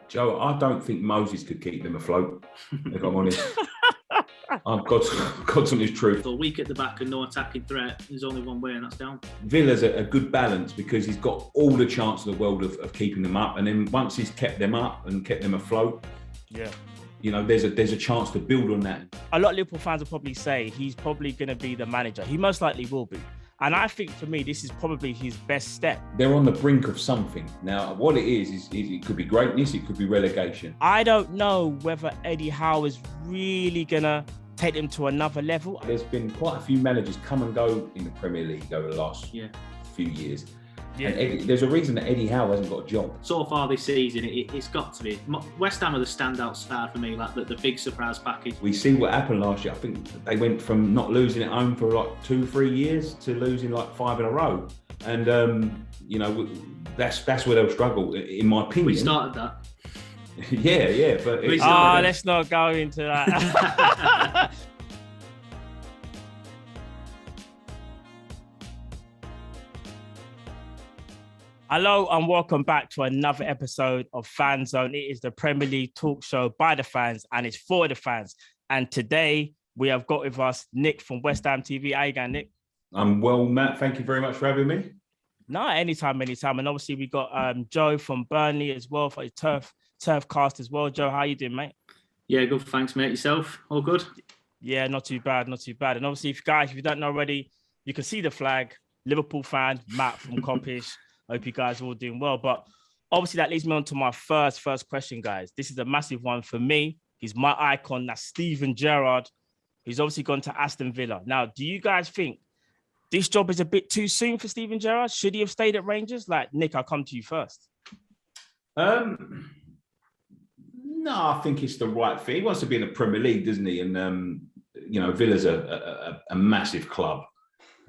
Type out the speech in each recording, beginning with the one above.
Joe, I don't think Moses could keep them afloat, if I'm honest. God's on his truth. So weak at the back and no attacking threat, there's only one way, and that's down. Villa's a good balance because he's got all the chance in the world of keeping them up, and then once he's kept them up and kept them afloat, there's a chance to build on that. A lot of Liverpool fans will probably say he's probably going to be the manager. He most likely will be. And I think for me, this is probably his best step. They're on the brink of something. Now, what it is it could be greatness, it could be relegation. I don't know whether Eddie Howe is really going to take them to another level. There's been quite a few managers come and go in the Premier League over the last few years. Yeah. And there's a reason that Eddie Howe hasn't got a job. So far this season, it's got to be. West Ham are the standout star for me, like the big surprise package. We see what happened last year. I think they went from not losing at home for like 2-3 years to losing like 5 in a row. And, that's where they'll struggle, in my opinion. We started that. Yeah. But let's not go into that. Hello and welcome back to another episode of Fan Zone. It is the Premier League talk show by the fans and it's for the fans. And today we have got with us Nick from West Ham TV. How you going, Nick? I'm well, Matt. Thank you very much for having me. No, anytime. And obviously we got Joe from Burnley as well for his TurfCast as well. Joe, how you doing, mate? Yeah, good. Thanks, mate. Yourself? All good? Yeah, not too bad. And obviously, if you don't know already, you can see the flag. Liverpool fan, Matt from Kopish. I hope you guys are all doing well. But obviously that leads me on to my first question, guys. This is a massive one for me. He's my icon. That's Steven Gerrard. He's obviously gone to Aston Villa. Now, do you guys think this job is a bit too soon for Steven Gerrard? Should he have stayed at Rangers? Like, Nick, I'll come to you first. No, I think it's the right thing. He wants to be in the Premier League, doesn't he? And, Villa's a massive club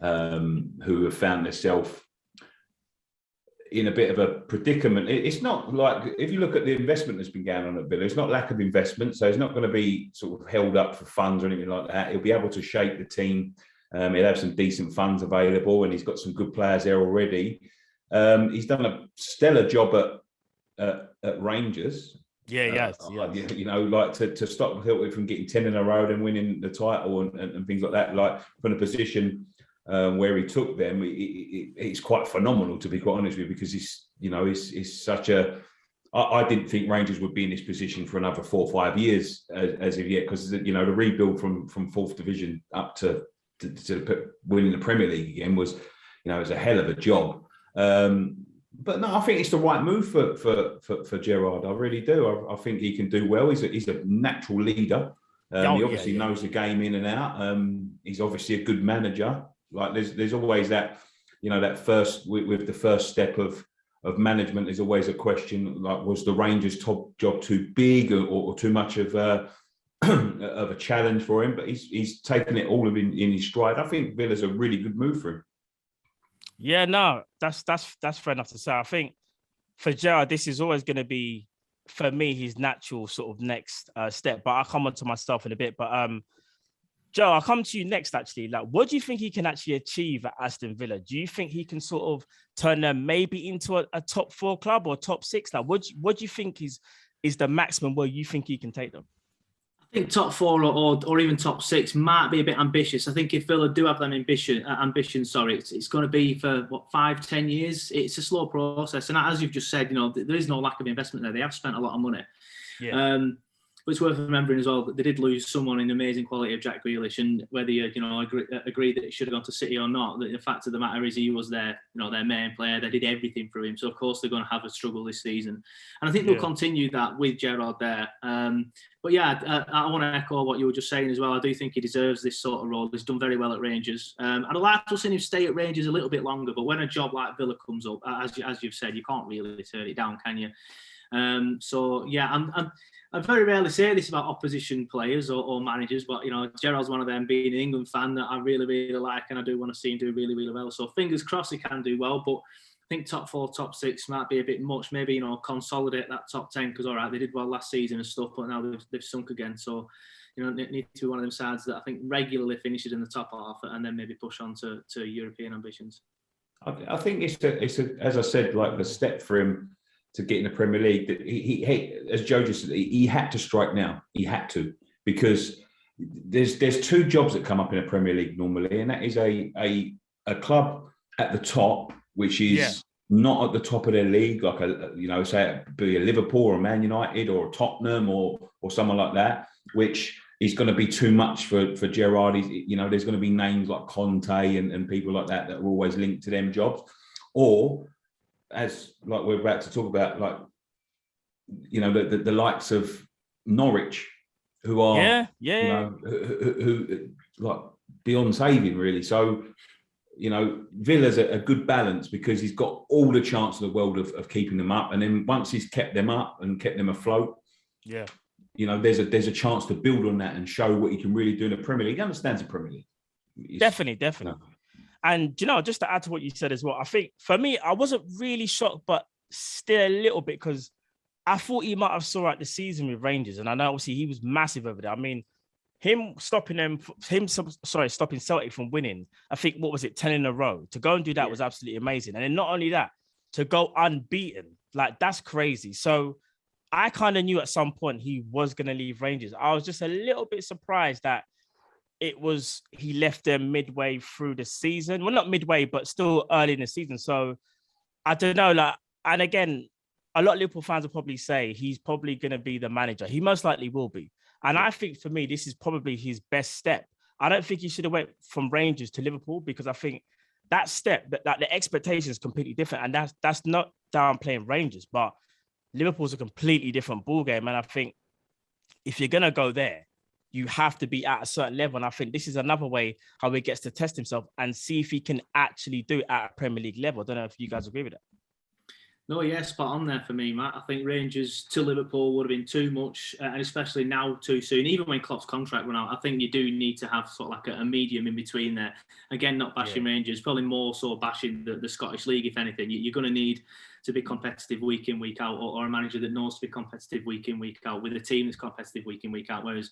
who have found themselves in a bit of a predicament. It's not like, if you look at the investment that's been going on at Villa, it's not lack of investment. So it's not going to be sort of held up for funds or anything like that. He'll be able to shape the team. He'll have some decent funds available and he's got some good players there already. He's done a stellar job at Rangers. Yeah. To stop Hilton from getting 10 in a row and winning the title and things like that, like from the position where he took them, it's quite phenomenal, to be quite honest with you, because he's such a. I didn't think Rangers would be in this position for another 4 or 5 years as of yet, because the rebuild from 4th division up to winning the Premier League again was a hell of a job. But no, I think it's the right move for Gerrard. I really do. I think he can do well. He's a natural leader. He obviously knows the game in and out. He's obviously a good manager. Like there's always that, that first with the first step of management, there's always a question like, was the Rangers' top job too big or too much of a challenge for him? But he's taken it all in his stride. I think Villa's a really good move for him. Yeah, no, that's fair enough to say. I think for Gerrard, this is always going to be, for me, his natural sort of next step. But I'll come on to myself in a bit. But Joe, I'll come to you next, actually. Like, what do you think he can actually achieve at Aston Villa? Do you think he can sort of turn them maybe into a top 4 club or top 6? Like, what do you think is the maximum where you think he can take them? I think top 4 or even top 6 might be a bit ambitious. I think if Villa do have that ambition, it's going to be for 5-10 years. It's a slow process, and as you've just said, there is no lack of investment there. They have spent a lot of money. Yeah. But it's worth remembering as well that they did lose someone in amazing quality of Jack Grealish, and whether you agree that it should have gone to City or not, the fact of the matter is he was their main player. They did everything for him, so of course they're going to have a struggle this season, and I think they'll continue that with Gerrard there. But yeah, I want to echo what you were just saying as well. I do think he deserves this sort of role. He's done very well at Rangers. I'd like to have seen him stay at Rangers a little bit longer, but when a job like Villa comes up, as you've said, you can't really turn it down, can you? I very rarely say this about opposition players or managers, but Gerrard's one of them. Being an England fan that I really, really like, and I do want to see him do really, really well. So fingers crossed he can do well. But I think top 4, top 6 might be a bit much. Maybe consolidate that top 10, because all right, they did well last season and stuff, but now they've sunk again. So it needs to be one of them sides that I think regularly finishes in the top half and then maybe push on to European ambitions. I think it's as I said, like the step for him to get in the Premier League, that he as Joe just said, he had to strike now. He had to, because there's two jobs that come up in a Premier League normally, and that is a club at the top, which is not at the top of their league, like say it be a Liverpool or a Man United or a Tottenham or someone like that, which is going to be too much for Gerrard. There's going to be names like Conte and people like that are always linked to them jobs, or as like we're about to talk about, like the likes of Norwich, who are who like beyond saving really. So Villa's a good balance, because he's got all the chance in the world of keeping them up, and then once he's kept them up and kept them afloat, there's a chance to build on that and show what he can really do in the Premier League. He understands the Premier League. Definitely. And just to add to what you said as well, I think for me, I wasn't really shocked, but still a little bit, because I thought he might have saw out the season with Rangers, and I know obviously he was massive over there. I mean, stopping Celtic from winning, I think, what was it, 10 in a row? To go and do that was absolutely amazing. And then not only that, to go unbeaten, like, that's crazy. So I kind of knew at some point he was going to leave Rangers. I was just a little bit surprised that he left them midway through the season. Well, not midway, but still early in the season. So I don't know, and again, a lot of Liverpool fans will probably say he's probably going to be the manager. He most likely will be. And I think for me, this is probably his best step. I don't think he should have went from Rangers to Liverpool, because I think that step, that the expectation is completely different. And that's not downplaying Rangers, but Liverpool's a completely different ballgame. And I think if you're going to go there, you have to be at a certain level. And I think this is another way how he gets to test himself and see if he can actually do it at a Premier League level. I don't know if you guys agree with that. No, yeah, spot on there for me, Matt. I think Rangers to Liverpool would have been too much, and especially now too soon. Even when Klopp's contract ran out, I think you do need to have sort of like a medium in between there. Again, not bashing Rangers, probably more so bashing the Scottish League, if anything. You're going to need to be competitive week in, week out, or a manager that knows to be competitive week in, week out, with a team that's competitive week in, week out, whereas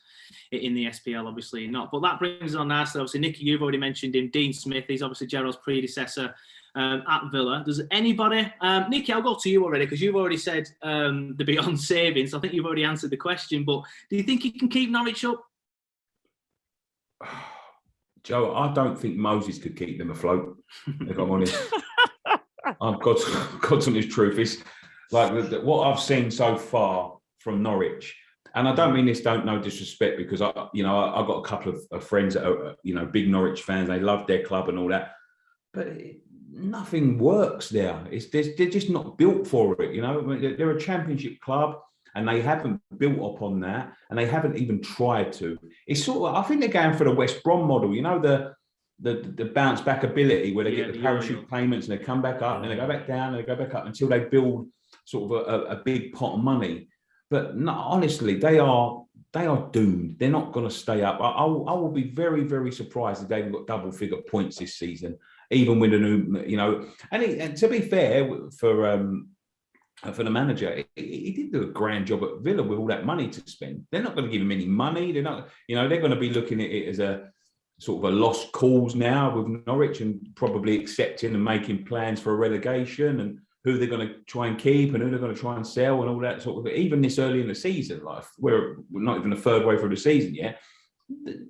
in the SPL, obviously not. But that brings us on nicely. Obviously, Nicky, you've already mentioned him. Dean Smith, he's obviously Gerrard's predecessor at Villa. Does anybody, Nicky, I'll go to you already, because you've already said the beyond savings. I think you've already answered the question, but do you think he can keep Norwich up? Joe, I don't think Moses could keep them afloat, if I'm honest. God's honest truth is, like, what I've seen so far from Norwich, and I don't mean this, no disrespect, because I've got a couple of friends that are big Norwich fans. They love their club and all that, but nothing works there. They're just not built for it. They're a Championship club, and they haven't built upon that, and they haven't even tried to. It's sort of, I think they're going for the West Brom model. The bounce back ability, where they get the parachute payments and they come back up and they go back down and they go back up until they build sort of a big pot of money. But no, honestly, they are doomed. They're not going to stay up. I will be very, very surprised if they've got double figure points this season, even with a new, And to be fair, for the manager, he did do a grand job at Villa with all that money to spend. They're not going to give him any money. They're not, they're going to be looking at it as a sort of a lost cause now with Norwich, and probably accepting and making plans for a relegation and who they're going to try and keep and who they're going to try and sell and all that sort of. Even this early in the season, like we're not even a third way through the season yet,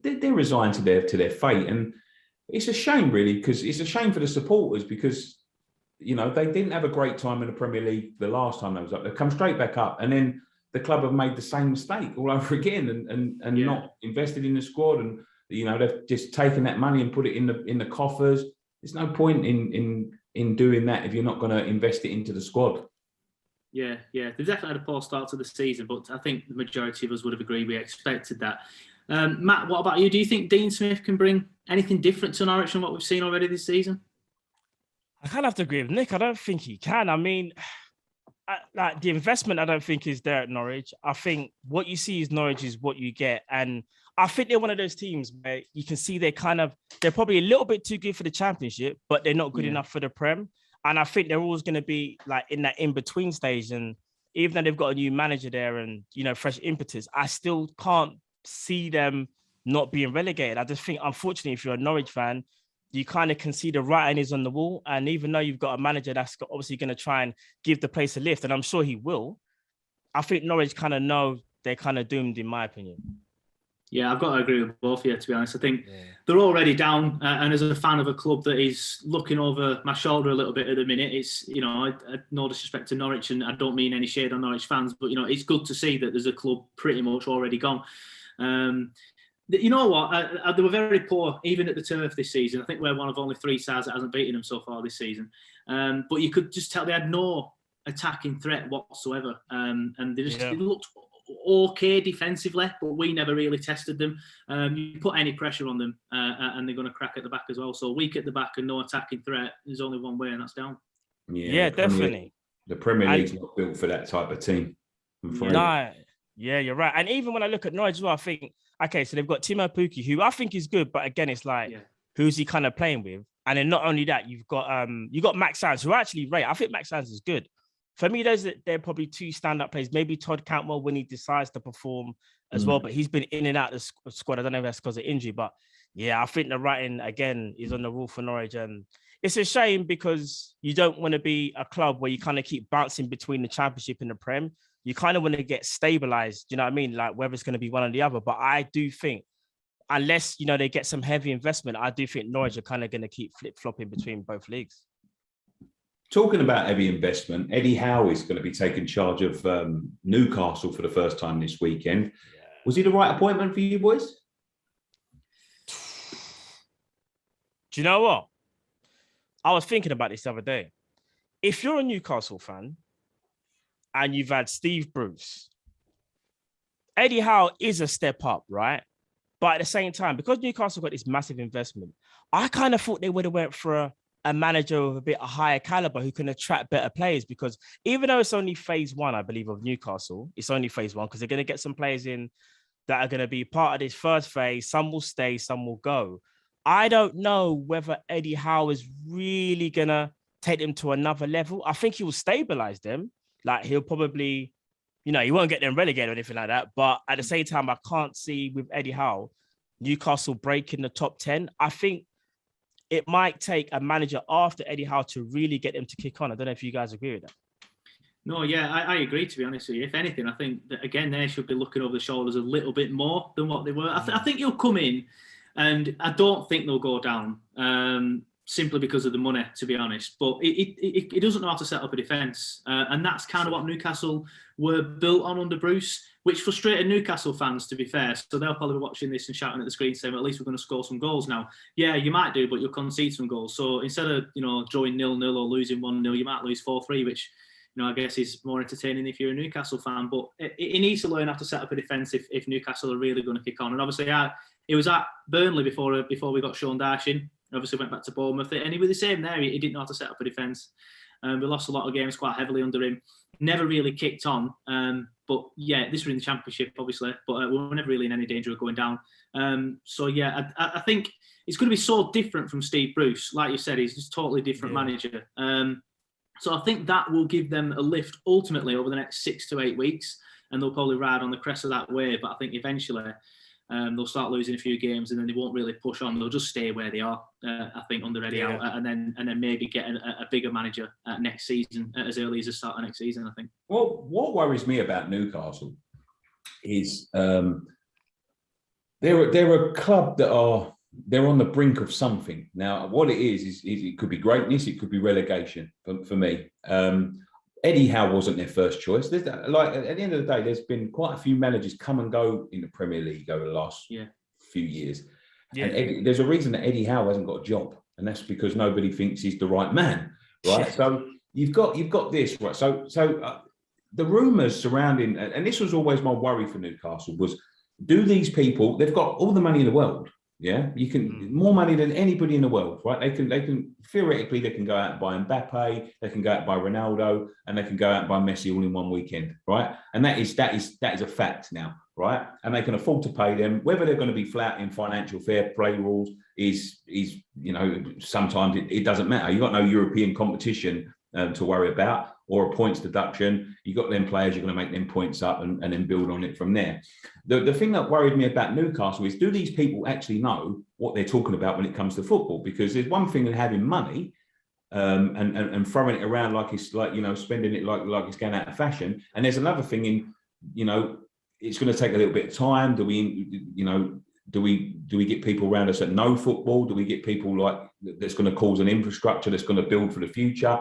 they're resigned to their fate, and it's a shame really, because it's a shame for the supporters, because they didn't have a great time in the Premier League the last time they was up. They've come straight back up, and then the club have made the same mistake all over again, and not invested in the squad, and they've just taken that money and put it in the coffers. There's no point in doing that if you're not going to invest it into the squad. Yeah. They've definitely had a poor start to the season, but I think the majority of us would have agreed we expected that. Matt, what about you? Do you think Dean Smith can bring anything different to Norwich than what we've seen already this season? I kind of have to agree with Nick. I don't think he can. I mean, the investment, I don't think is there at Norwich. I think what you see is Norwich is what you get. And I think they're one of those teams where you can see they're probably a little bit too good for the Championship, but they're not good enough for the Prem. And I think they're always going to be like in that in-between stage. And even though they've got a new manager there and, fresh impetus, I still can't see them not being relegated. I just think, unfortunately, if you're a Norwich fan, you kind of can see the writing is on the wall. And even though you've got a manager that's obviously going to try and give the place a lift, and I'm sure he will, I think Norwich kind of know they're kind of doomed, in my opinion. Yeah, I've got to agree with both of you, to be honest. I think they're already down, and as a fan of a club that is looking over my shoulder a little bit at the minute, it's, you know, no disrespect to Norwich, and I don't mean any shade on Norwich fans, but, you know, it's good to see that there's a club pretty much already gone. You know what? They were very poor, even at the turf this season. I think we're one of only 3 sides that hasn't beaten them so far this season. But you could just tell they had no attacking threat whatsoever. And they just they looked okay defensively, but we never really tested them. You put any pressure on them and they're going to crack at the back as well. So weak at the back and no attacking threat, there's only one way, and that's down. Yeah, definitely. The Premier League's not built for that type of team. No, yeah, you're right. And even when I look at Norwich as well, I think, okay, so they've got Timo Pukki, who I think is good, but again, it's like, who's he kind of playing with? And then not only that, you've got Max Sands, who I actually rate. I think Max Sands is good. For me, they're probably 2 stand-up players. Maybe Todd Cantwell when he decides to perform as well, but he's been in and out of the squad. I don't know if that's because of injury, but yeah, I think the writing, again, is on the wall for Norwich. And it's a shame because you don't want to be a club where you kind of keep bouncing between the Championship and the Prem. You kind of want to get stabilised, you know what I mean? Like whether it's going to be one or the other. But I do think, unless, you know, they get some heavy investment, I do think Norwich are kind of going to keep flip-flopping between both leagues. Talking about heavy investment, Eddie Howe is going to be taking charge of Newcastle for the first time this weekend. Yeah. Was he the right appointment for you boys? Do you know what? I was thinking about this the other day. If you're a Newcastle fan and you've had Steve Bruce, Eddie Howe is a step up, right? But at the same time, because Newcastle got this massive investment, I kind of thought they would have went for a manager of a bit higher caliber who can attract better players, because even though it's only phase 1, I believe, of Newcastle, it's only phase 1 because they're going to get some players in that are going to be part of this first phase. Some will stay, some will go. I don't know whether Eddie Howe is really going to take them to another level. I think he will stabilize them. Like he'll probably, you know, he won't get them relegated or anything like that. But at the same time, I can't see with Eddie Howe, Newcastle breaking the top 10. I think it might take a manager after Eddie Howe to really get them to kick on. I don't know if you guys agree with that. No, yeah, I agree, to be honest with you. If anything, I think that, again, they should be looking over the shoulders a little bit more than what they were. I think he'll come in, and I don't think they'll go down simply because of the money, to be honest. But he doesn't know how to set up a defence. And that's kind of what Newcastle were built on under Bruce, which frustrated Newcastle fans, to be fair. So they'll probably be watching this and shouting at the screen saying, well, at least we're going to score some goals now. Yeah, you might do, but you'll concede some goals. So instead of, you know, drawing 0-0 or losing 1-0, you might lose 4-3, which, you know, I guess is more entertaining if you're a Newcastle fan. But he needs to learn how to set up a defence if Newcastle are really going to kick on. And obviously, it was at Burnley before we got Sean Dyche in. Obviously went back to Bournemouth, and he was the same there. He didn't know how to set up a defence. We lost a lot of games quite heavily under him. Never really kicked on. But yeah, this was in the Championship, obviously, but we were never really in any danger of going down. So yeah, I think it's going to be so different from Steve Bruce. Like you said, he's just a totally different manager. So I think that will give them a lift ultimately over the next 6 to 8 weeks, and they'll probably ride on the crest of that wave. But I think eventually they'll start losing a few games, and then they won't really push on. They'll just stay where they are, I think, under Eddie Howe, and then maybe get a bigger manager next season, as early as the start of next season, I think. Well, what worries me about Newcastle is they're a club that they're on the brink of something. Now, what it is it could be greatness, it could be relegation for me. Eddie Howe wasn't their first choice. Like at the end of the day, there's been quite a few managers come and go in the Premier League over the last few years. Yeah. And there's a reason that Eddie Howe hasn't got a job, and that's because nobody thinks he's the right man, right? So you've got this, right? So the rumours surrounding, and this was always my worry for Newcastle, was, do these people? They've got all the money in the world. Yeah, you can more money than anybody in the world, right? They can theoretically go out and buy Mbappe, they can go out and buy Ronaldo, and they can go out and buy Messi all in one weekend, right? And that is a fact now, right? And they can afford to pay them. Whether they're going to be flat in financial fair play rules is you know, sometimes it doesn't matter. You've got no European competition to worry about. or a points deduction. You got them players, you're going to make them points up and then build on it from there. The thing that worried me about Newcastle is, do these people actually know what they're talking about when it comes to football? Because there's one thing in having money and throwing it around like it's like, you know, spending it like it's going out of fashion. And there's another thing in, you know, it's going to take a little bit of time. Do we get people around us that know football? Do we get people like that's going to cause an infrastructure that's going to build for the future?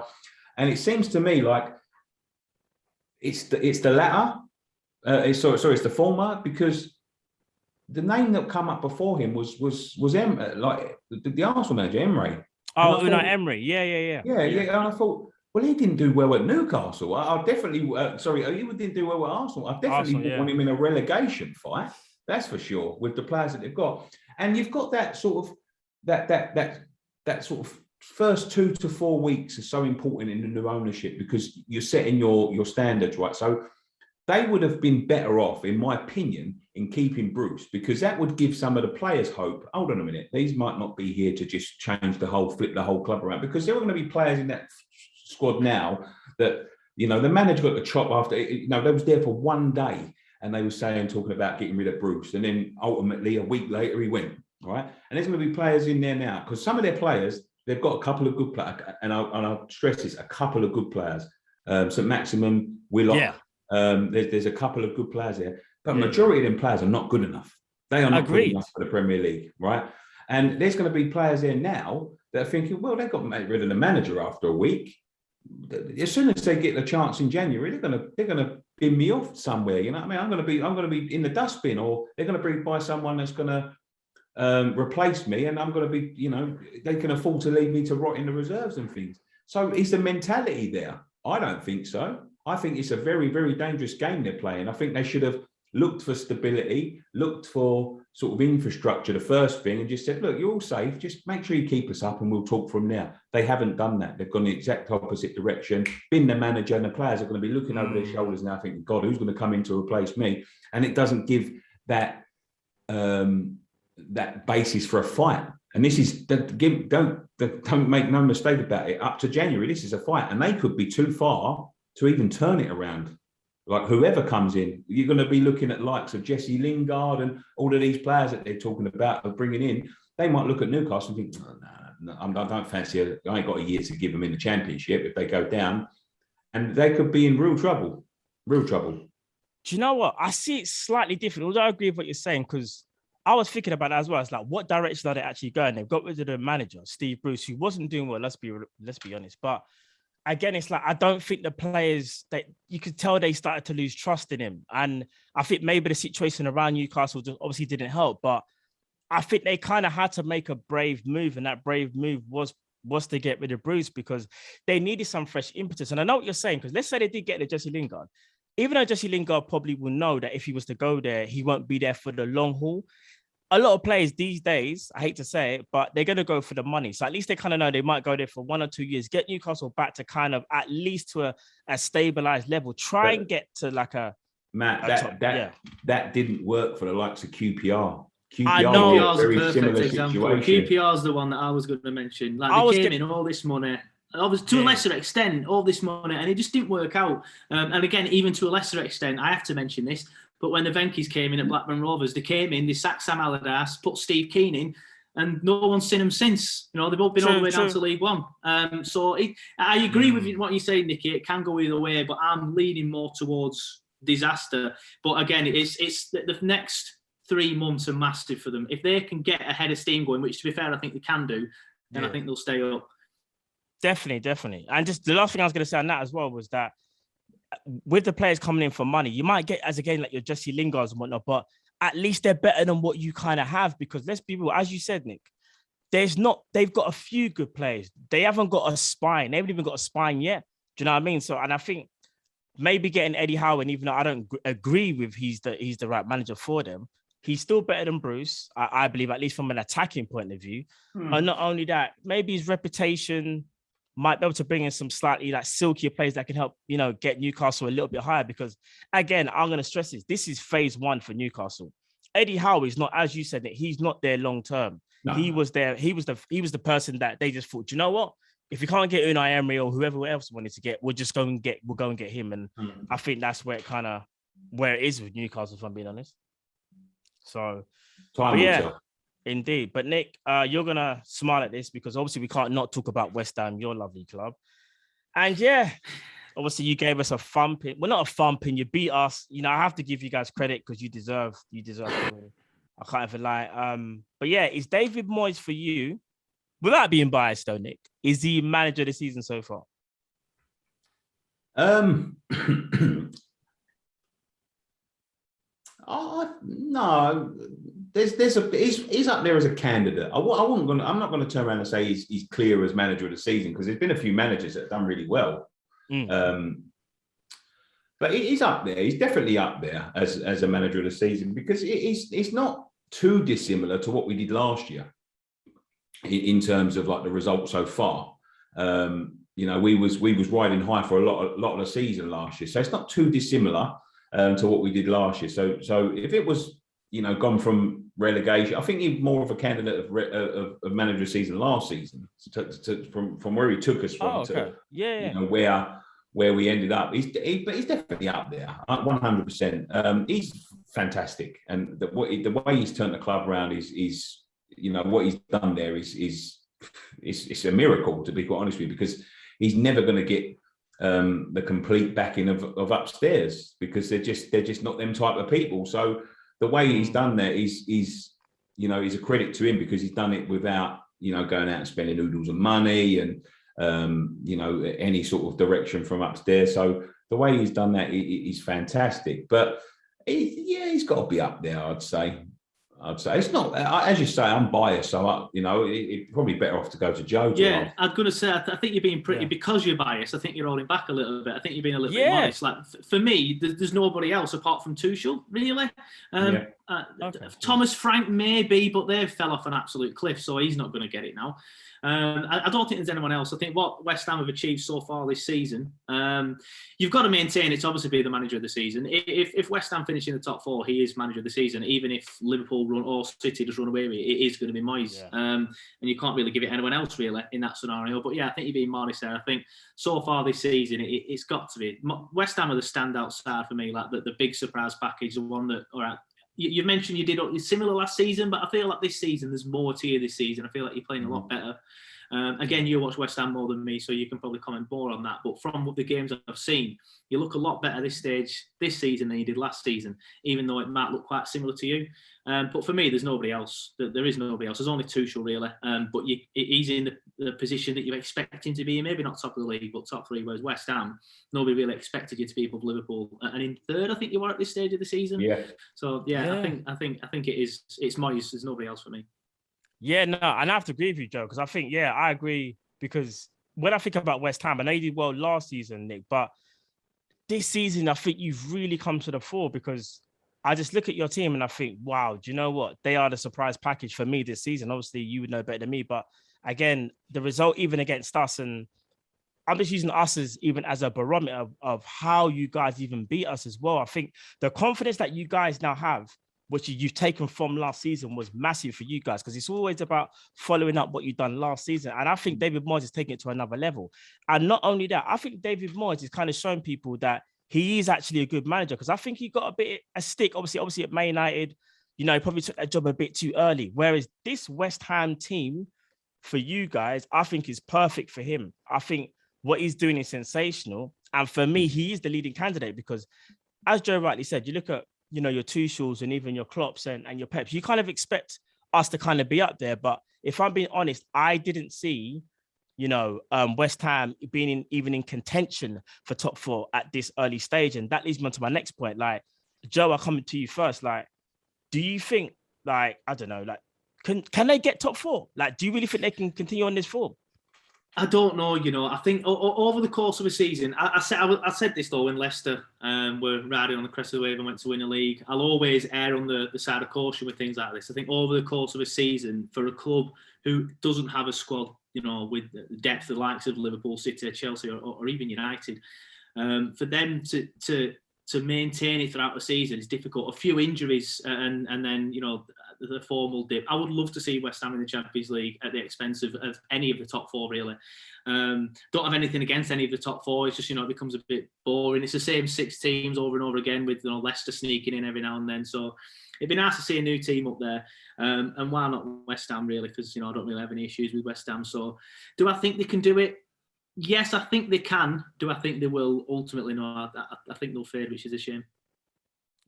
And it seems to me like it's the latter. It's the former, because the name that come up before him was the Arsenal manager, Emery. Oh, Unai Emery. Yeah. And I thought, well, he didn't do well at Newcastle. I definitely, he didn't do well at Arsenal. I definitely want him in a relegation fight. That's for sure, with the players that they've got. And you've got that sort of that sort of first 2 to 4 weeks is so important in the new ownership, because you're setting your standards right. So they would have been better off, in my opinion, in keeping Bruce, because that would give some of the players hope. Hold on a minute, these might not be here to just flip the whole club around, because there are going to be players in that squad now that, you know, the manager got the chop after, you know, they was there for one day and they were talking about getting rid of Bruce, and then ultimately a week later he went, right? And there's going to be players in there now, because some of their players, they've got a couple of good players, and I'll stress this, a couple of good players. St. Maximin, Willock, there's a couple of good players there, but majority of them players are not good enough. They are not good enough for the Premier League, right? And there's going to be players there now that are thinking, well, they've got to make rid of the manager after a week. As soon as they get the chance in January, they're going to bin me off somewhere. You know what I mean? I'm going to be in the dustbin, or they're going to bring by someone that's going to replace me, and I'm going to be, you know, they can afford to leave me to rot in the reserves and things. So is the mentality there? I don't think so. I think it's a very, very dangerous game they're playing. I think they should have looked for stability, looked for sort of infrastructure, the first thing, and just said, look, you're all safe. Just make sure you keep us up and we'll talk from there. They haven't done that. They've gone the exact opposite direction, been the manager, and the players are going to be looking over their shoulders now thinking, God, who's going to come in to replace me? And it doesn't give that that basis for a fight. And this is, don't make no mistake about it, up to January, this is a fight, and they could be too far to even turn it around. Like whoever comes in, you're going to be looking at likes of Jesse Lingard and all of these players that they're talking about of bringing in. They might look at Newcastle and think, no, I don't fancy it. I ain't got a year to give them in the Championship if they go down. And they could be in real trouble. Real trouble. Do you know what? I see it slightly different. Although I agree with what you're saying, because I was thinking about that as well. It's like, what direction are they actually going? They've got rid of the manager, Steve Bruce, who wasn't doing well. Let's be honest. But again, it's like, I don't think the players, that you could tell they started to lose trust in him. And I think maybe the situation around Newcastle just obviously didn't help, but I think they kind of had to make a brave move. And that brave move was to get rid of Bruce, because they needed some fresh impetus. And I know what you're saying, because let's say they did get the Jesse Lingard. Even though Jesse Lingard probably will know that if he was to go there, he won't be there for the long haul. A lot of players these days, I hate to say it, but they're going to go for the money. So at least they kind of know they might go there for 1 or 2 years, get Newcastle back to kind of at least to a stabilized level. Try and get to like a... Matt, that didn't work for the likes of QPR. I know. QPR's a perfect example. QPR's the one that I was going to mention. Like they came in all this money, obviously to a lesser extent, all this money, and it just didn't work out. And again, even to a lesser extent, I have to mention this, but when the Venkis came in at Blackburn Rovers, they came in, they sacked Sam Allardyce, put Steve Keane in, and no one's seen them since. You know, they've both been all the way down to League One. I agree with what you're saying, Nicky. It can go either way, but I'm leaning more towards disaster. But again, it's the next 3 months are massive for them. If they can get a head of steam going, which to be fair, I think they can do, then I think they'll stay up. Definitely. And just the last thing I was going to say on that as well was that with the players coming in for money, you might get, as again, like your Jesse Lingards and whatnot, but at least they're better than what you kind of have, because let's be real, as you said, Nick, they've got a few good players. They haven't got a spine. They haven't even got a spine yet. Do you know what I mean? So, and I think maybe getting Eddie Howe, and even though I don't agree with he's the right manager for them, he's still better than Bruce, I believe, at least from an attacking point of view. And not only that, maybe his reputation might be able to bring in some slightly like silkier players that can help, you know, get Newcastle a little bit higher. Because again, I'm going to stress this is phase 1 for Newcastle. Eddie Howe is not, as you said, he's not there long term. No. He was there. He was the person that they just thought, you know what? if you can't get Unai Emery or whoever else wanted to get, we'll go and get him. And I think that's where it is with Newcastle, if I'm being honest. So, time will tell. Indeed. But Nick, you're gonna smile at this because obviously we can't not talk about West Ham, your lovely club. And yeah, obviously you gave us a thumping. Well, not a thumping. You beat us. You know, I have to give you guys credit because you deserve it. I can't even lie. But yeah, is David Moyes for you? Without being biased, though, Nick, is he manager of the season so far? No. He's up there as a candidate. I'm not going to turn around and say he's clear as manager of the season because there's been a few managers that have done really well. But he's up there. He's definitely up there as a manager of the season because it's not too dissimilar to what we did last year in terms of like the results so far. You know, we was riding high for a lot of the season last year, so it's not too dissimilar to what we did last year. So if it was, you know, gone from relegation, I think he's more of a candidate of manager of season last season from where he took us from to you know where we ended up. But he's definitely up there, 100%. He's fantastic, and the way he's turned the club around is you know what he's done there is a miracle, to be quite honest with you, because he's never going to get the complete backing of upstairs because they're just not them type of people. So the way he's done that is you know, is a credit to him because he's done it without, you know, going out and spending oodles of money and you know, any sort of direction from upstairs. So the way he's done that is fantastic. But he's got to be up there, I'd say. It's not, as you say, I'm biased, so you know, it's probably better off to go to Joe. Yeah, I'm going to say, I think you're being pretty, because you're biased, I think you're holding back a little bit. I think you're being a little bit modest. Like, for me, there's nobody else apart from Tuchel, really. Thomas Frank maybe, but they fell off an absolute cliff, so he's not going to get it now. I don't think there's anyone else. I think what West Ham have achieved so far this season, you've got to maintain it's obviously be the manager of the season. If West Ham finish in the top four, he is manager of the season. Even if Liverpool run or City just run away with it, it is going to be Moyes. And you can't really give it anyone else really in that scenario. But yeah, I think you're being modest there. I think so far this season, it's got to be. West Ham are the standout side for me, like the big surprise package, the one that, all right, you mentioned you did similar last season, but I feel like this season there's more to you this season. I feel like you're playing a lot better. Again, you watch West Ham more than me, so you can probably comment more on that. But from the games I've seen, you look a lot better this season than you did last season, even though it might look quite similar to you. But for me, there's nobody else. There is nobody else. There's only Tuchel, really. But he's in the position that you expect him to be in. Maybe not top of the league, but top three. Whereas West Ham, nobody really expected you to be above Liverpool. And in third, I think you were at this stage of the season. Yeah. So I think it is. It's Moyes. There's nobody else for me. Yeah, no, and I have to agree with you, Joe, because I think, I agree, because when I think about West Ham, I know you did well last season, Nick, but this season, I think you've really come to the fore because I just look at your team and I think, wow, do you know what? They are the surprise package for me this season. Obviously, you would know better than me, but again, the result even against us, and I'm just using us as a barometer of how you guys even beat us as well. I think the confidence that you guys now have, which you've taken from last season, was massive for you guys because it's always about following up what you've done last season. And I think David Moyes is taking it to another level. And not only that, I think David Moyes is kind of showing people that he is actually a good manager because I think he got a stick, obviously at Man United, you know, he probably took that job a bit too early. Whereas this West Ham team for you guys, I think is perfect for him. I think what he's doing is sensational. And for me, he is the leading candidate because as Joe rightly said, you look at, you know, your Tuchels and even your Klopps and your Peps, you kind of expect us to kind of be up there. But if I'm being honest, I didn't see, you know, West Ham being even in contention for top four at this early stage. And that leads me on to my next point. Like, Joe, I'll come to you first. Like, do you think, like, I don't know, like, can they get top four? Like, do you really think they can continue on this form? I don't know, you know. I think over the course of a season, I said this though when Leicester were riding on the crest of the wave and went to win a league. I'll always err on the side of caution with things like this. I think over the course of a season, for a club who doesn't have a squad, you know, with the depth of the likes of Liverpool, City, Chelsea, or even United, for them to maintain it throughout the season is difficult. A few injuries and then, you know, the formal dip. I would love to see West Ham in the Champions League at the expense of any of the top four, really. Don't have anything against any of the top four. It's just, it becomes a bit boring. It's the same 6 teams over and over again with Leicester sneaking in every now and then. So it'd be nice to see a new team up there. And why not West Ham, really? Because, I don't really have any issues with West Ham. So do I think they can do it? Yes, I think they can. Do I think they will? Ultimately, no. I think they'll fade, which is a shame.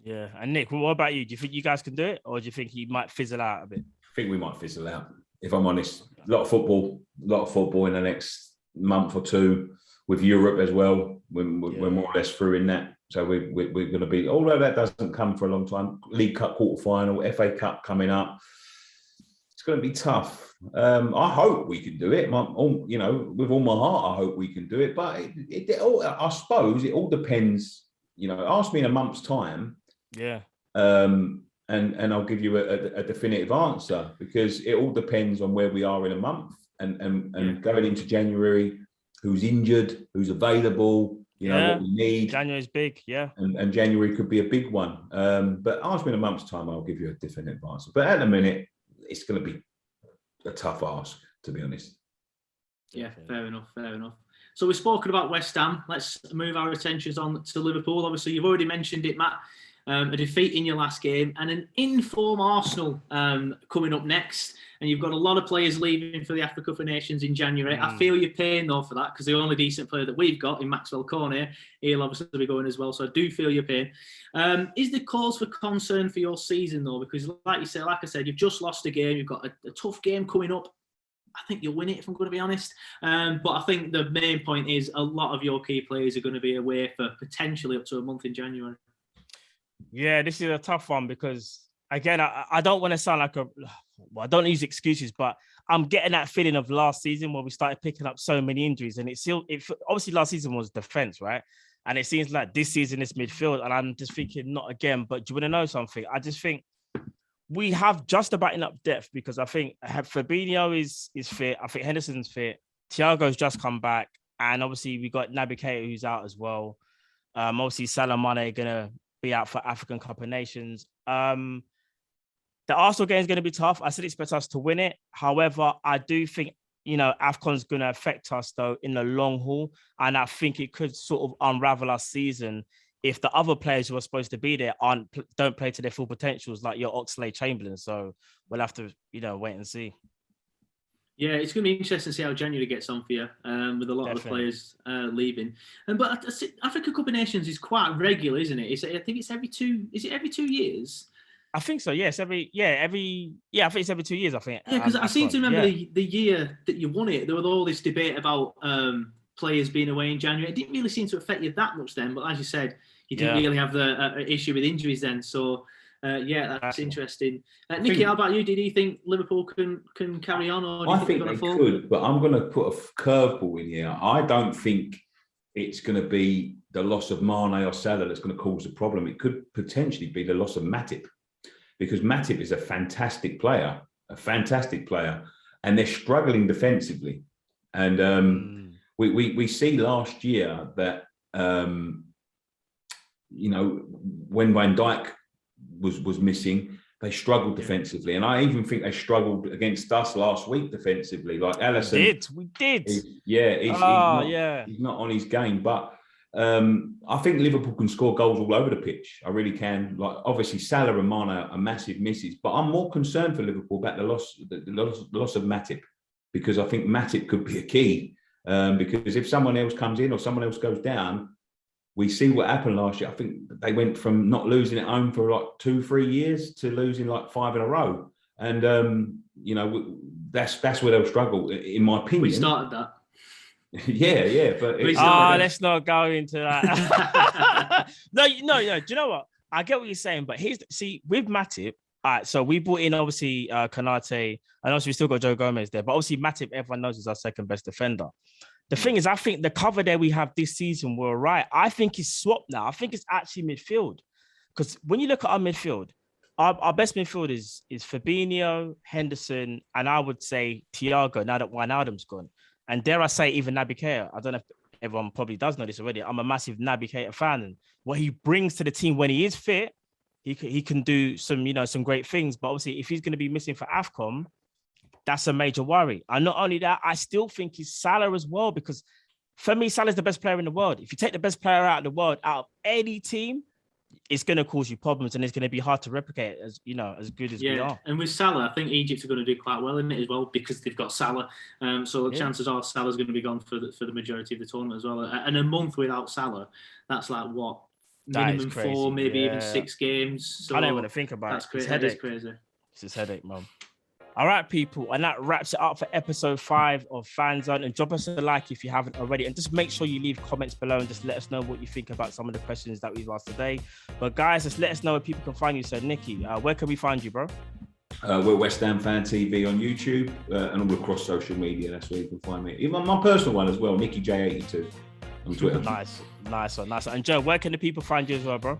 Yeah. And Nick, what about you? Do you think you guys can do it? Or do you think you might fizzle out a bit? I think we might fizzle out, if I'm honest. A lot of football in the next month or two, with Europe as well. We're more or less through in that. So we're going to be, although that doesn't come for a long time, League Cup quarter-final, FA Cup coming up. It's going to be tough. I hope we can do it. With all my heart, I hope we can do it. But I suppose it all depends. Ask me in a month's time. Yeah. And I'll give you a definitive answer, because it all depends on where we are in a month and going into January, who's injured, who's available. What we need. January's big, yeah. And January could be a big one. But ask me in a month's time, I'll give you a definitive answer. But at the minute, it's going to be a tough ask, to be honest. Yeah, fair enough. So we've spoken about West Ham. Let's move our attentions on to Liverpool. Obviously, you've already mentioned it, Matt. A defeat in your last game and an in-form Arsenal coming up next. And you've got a lot of players leaving for the Africa Cup of Nations in January. I feel your pain, though, for that, because the only decent player that we've got in Maxwell Cornet, he'll obviously be going as well. So I do feel your pain. Is there cause for concern for your season, though? Because like I said, you've just lost a game. You've got a tough game coming up. I think you'll win it, if I'm going to be honest. But I think the main point is a lot of your key players are going to be away for potentially up to a month in January. Yeah, this is a tough one because, again, I don't want to sound like I don't use excuses, but I'm getting that feeling of last season where we started picking up so many injuries. And obviously last season was defense, right? And it seems like this season is midfield. And I'm just thinking, not again. But do you want to know something? I just think we have just about enough depth, because I think Fabinho is fit. I think Henderson's fit. Thiago's just come back. And obviously we got Naby Keita, who's out as well. Obviously Salah Mane are going to be out for African Cup of Nations. The Arsenal game is going to be tough. I still expect us to win it. However, I do think, AFCON's going to affect us, though, in the long haul. And I think it could sort of unravel our season if the other players who are supposed to be there don't play to their full potentials, like your Oxlade-Chamberlain. So we'll have to, wait and see. Yeah, it's going to be interesting to see how January gets on for you, with a lot of the players leaving. But Africa Cup of Nations is quite regular, isn't it? I think it's every 2. Is it every 2 years? I think so. Yes, I think it's every 2 years. I think. Yeah, because I seem to remember the year that you won it, there was all this debate about players being away in January. It didn't really seem to affect you that much then, but as you said, you didn't really have the issue with injuries then. So. That's interesting. Nicky, how about you? Did you think Liverpool can carry on? Or do you think they could, but I'm going to put a curveball in here. I don't think it's going to be the loss of Mane or Salah that's going to cause the problem. It could potentially be the loss of Matip, because Matip is a fantastic player, and they're struggling defensively. And we see last year that when Van Dijk was missing, they struggled defensively, and I even think they struggled against us last week defensively. Like Alisson, we did. He's not on his game, but I think Liverpool can score goals all over the pitch. I really can. Like obviously Salah and Mane are massive misses, but I'm more concerned for Liverpool about the loss of Matip, because I think Matip could be a key. Because if someone else comes in or someone else goes down, we see what happened last year. I think they went from not losing at home for like 2-3 years to losing like 5 in a row. And, that's where they'll struggle, in my opinion. We started that. Yeah. But let's not go into that. No. Do you know what? I get what you're saying, but with Matip, all right, so we brought in, obviously, Konate, and obviously we still got Joe Gomez there. But obviously Matip, everyone knows, is our second best defender. The thing is, I think the cover there we have this season were right. I think it's swapped now. I think it's actually midfield. Because when you look at our midfield, our best midfield is Fabinho, Henderson, and I would say Thiago, now that Wijnaldum's gone. And dare I say, even Naby Keita. I don't know if everyone probably does know this already. I'm a massive Naby Keita fan. And what he brings to the team when he is fit, he can do some great things. But obviously, if he's going to be missing for AFCON, that's a major worry. And not only that, I still think he's Salah as well, because for me, Salah's the best player in the world. If you take the best player out of the world, out of any team, it's going to cause you problems, and it's going to be hard to replicate as good as we are. And with Salah, I think Egypt are going to do quite well in it as well, because they've got Salah. So the chances are Salah's going to be gone for the majority of the tournament as well. And a month without Salah, that's like what? Minimum 4, maybe even 6 games. So I don't want to think about that's it. Crazy. That is crazy. It's his headache, man. All right, people. And that wraps it up for episode 5 of Fan Zone. And drop us a like if you haven't already. And just make sure you leave comments below and just let us know what you think about some of the questions that we've asked today. But guys, just let us know where people can find you. So, Nicky, where can we find you, bro? We're West Ham Fan TV on YouTube and all across social media. That's where you can find me. Even my personal one as well, Nicky J82 on Twitter. Nice one. And Joe, where can the people find you as well, bro?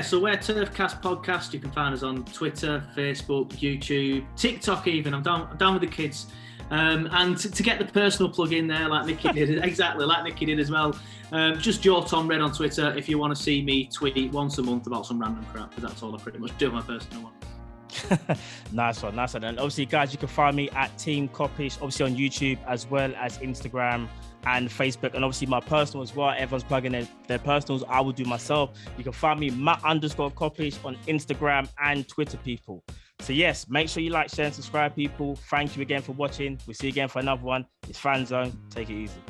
So we're TurfCast Podcast. You can find us on Twitter, Facebook, YouTube, TikTok even. I'm down with the kids. And to get the personal plug in there, like Nicky did, exactly like Nicky did as well, just Joe Tom Red on Twitter if you want to see me tweet once a month about some random crap, because that's all I pretty much do, my personal one. Nice one. And obviously, guys, you can find me at Team Kopish, obviously on YouTube as well as Instagram and Facebook, and obviously my personal as well. Everyone's plugging their personals. I will do myself. You can find me Matt_Kopish on Instagram and Twitter, people. So yes, make sure you like, share, and subscribe, people. Thank you again for watching. We'll see you again for another one. It's Fan Zone. Take it easy.